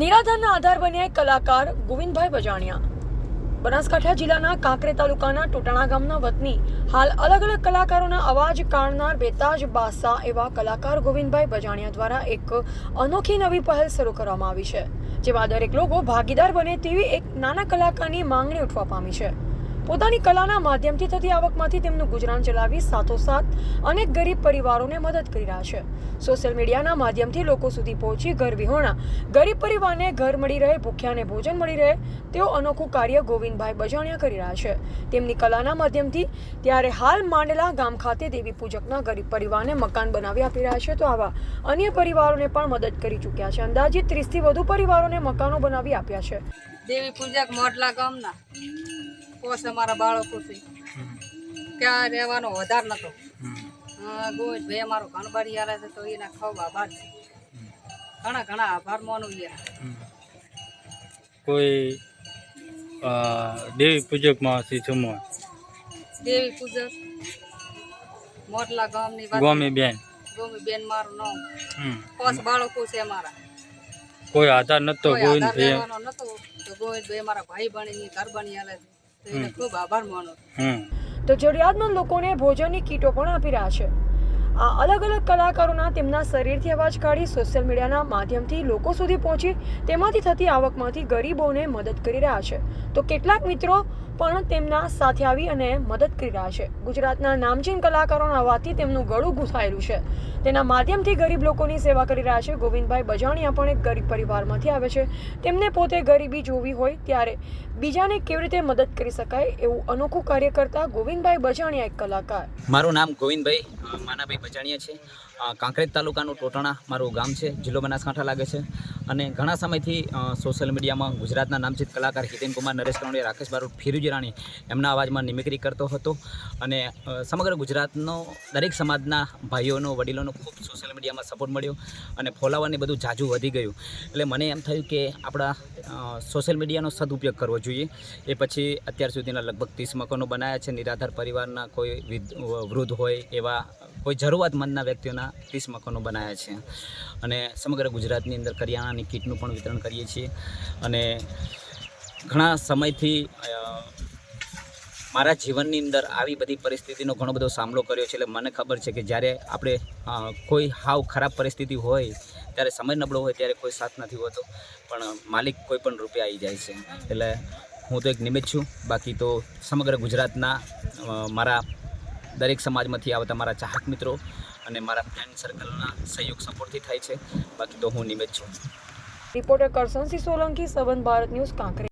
નિરાધારના આધાર બન્યા કલાકાર ગોવિંદભાઈ બજાણિયા। બનાસકાંઠા જિલ્લાના કાંકરેજ તાલુકાના ટોટાણા ગામના વતની હાલ અલગ અલગ કલાકારોના અવાજ કાઢનાર બેતાજ બાદશાહ એવા કલાકાર ગોવિંદભાઈ બજાણિયા દ્વારા એક અનોખી નવી પહેલ શરૂ કરવામાં આવી છે, જેમાં દરેક લોકો ભાગીદાર બને તેવી એક નાના કલાકારની માંગણી ઉઠવા પામી છે। પોતાની કલાના માધ્યમથી થતી આવકમાંથી તેમનું ગુજરાન ચલાવી સાથોસાથ અનેક ગરીબ પરિવારોને મદદ કરી રહ્યા છે। સોશિયલ મીડિયાના માધ્યમથી લોકો સુધી પહોંચી ઘર વિહોણા ગરીબ પરિવારને ઘર મળી રહે, ભૂખ્યાને ભોજન મળી રહે તેઓ અનોખું કાર્ય ગોવિંદભાઈ બજાણિયા કરી રહ્યા છે તેમની કલાના માધ્યમથી। ત્યારે હાલ માંડલા ગામ ખાતે દેવી પૂજકના ગરીબ પરિવારને મકાન બનાવી આપી રહ્યા છે, તો આવા અન્ય પરિવારોને પણ મદદ કરી ચૂક્યા છે। અંદાજિત 30 થી વધુ પરિવારોને મકાનો બનાવી આપ્યા છે। દેવી પૂજક મોટલા ગામના પોસ અમારા બાળકો છે, ત્યાં રહેવાનો વધાર નતો। ગોવિંદભાઈ અમારો ઘણબારી આવે છે, તો એના ખૂબ આભાર છે, ઘણા આભાર માનું યાર। કોઈ દેવી પૂજકમાં જમવા દેવી પૂજક મોટલા ગામની ગોમી બેન મારું નામ પોસ બાળકો છે અમારા, કોઈ આધાર નતો ગોવિંદભાઈ નતો, તો ગોવિંદભાઈ અમારા ભાઈ બની ઘર બની આવે છે, તો એને ખૂબ આભાર માનું। તો જરૂરિયાતમંદ લોકોને ભોજનની કીટો પણ આપી રહ્યા છે। આ અલગ અલગ કલાકારોના તેમના શરીરથી અવાજ કાઢી સોશિયલ મીડિયાના માધ્યમથી લોકો સુધી પહોંચી તેમાંથી થતી આવકમાંથી ગરીબોને મદદ કરી રહ્યા છે, તો કેટલાક મિત્રો પણ તેમના સાથે આવી અને મદદ કરી રહ્યા છે। ગુજરાતના નામચીન કલાકારોના અવાજથી તેમનું ગળું ગૂંથાયેલું છે, તેના માધ્યમથી ગરીબ લોકોની સેવા કરી રહ્યા છે। ગોવિંદભાઈ બજાણિયા પણ એક ગરીબ પરિવારમાંથી આવે છે, તેમને પોતે ગરીબી જોવી હોય ત્યારે બીજાને કેવી રીતે મદદ કરી શકાય એવું અનોખું કાર્ય કરતા ગોવિંદભાઈ બજાણિયા એક કલાકાર। મારું નામ ગોવિંદભાઈ માનાભાઈ બજાણિયા છે। કાંકરેજ તાલુકાનું ટોટાણા મારું ગામ છે, જિલ્લો બનાસકાંઠા લાગે છે। અને ઘણા સમયથી સોશિયલ મીડિયામાં ગુજરાતના નામચીત કલાકાર હિતેન કુમાર, નરેશ કનોડિયા, રાકેશ બારોટ, ફિરુજી રાણી એમના અવાજમાં નિમિક્રી કરતો હતો અને સમગ્ર ગુજરાતનો દરેક સમાજના ભાઈઓનો, વડીલોનો ખૂબ સોશિયલ મીડિયામાં સપોર્ટ મળ્યો અને ફોલાવવાની બધું જાજુ વધી ગયું, એટલે મને એમ થયું કે આપણા સોશિયલ મીડિયાનો સદુપયોગ કરવો જોઈએ। એ પછી અત્યાર સુધીના લગભગ 30 મકાનો બનાવ્યા છે। નિરાધાર પરિવારના કોઈ વૃદ્ધ હોય એવા કોઈ જરૂરિયાતમંદના વ્યક્તિઓના 30 મકાનો બનાવ્યા છે અને સમગ્ર ગુજરાતની અંદર કરિયાણાની કીટનું પણ વિતરણ કરીએ છીએ। અને ઘણા સમયથી મારા જીવનની અંદર આવી બધી પરિસ્થિતિનો ઘણો બધો સામનો કર્યો છે, એટલે મને ખબર છે કે જ્યારે આપણે કોઈ હાવ ખરાબ પરિસ્થિતિ હોય ત્યારે સમય નબળો હોય ત્યારે કોઈ સાથ નથી હોતો, પણ માલિક કોઈ પણ રૂપે આવી જાય છે। એટલે હું તો એક નિમિત્ત છું, બાકી તો સમગ્ર ગુજરાતના મારા દરેક સમાજમાંથી આવતા મારા ચાહક મિત્રો અને મારા ફ્રેન્ડ સર્કલના સહયોગ સપોર્ટથી થાય છે, બાકી તો હું નિમિત્ત છું। રિપોર્ટર કરસનસિંહ સોલંકી, સંબંધ ભારત ન્યૂઝ, કાંકરેજ।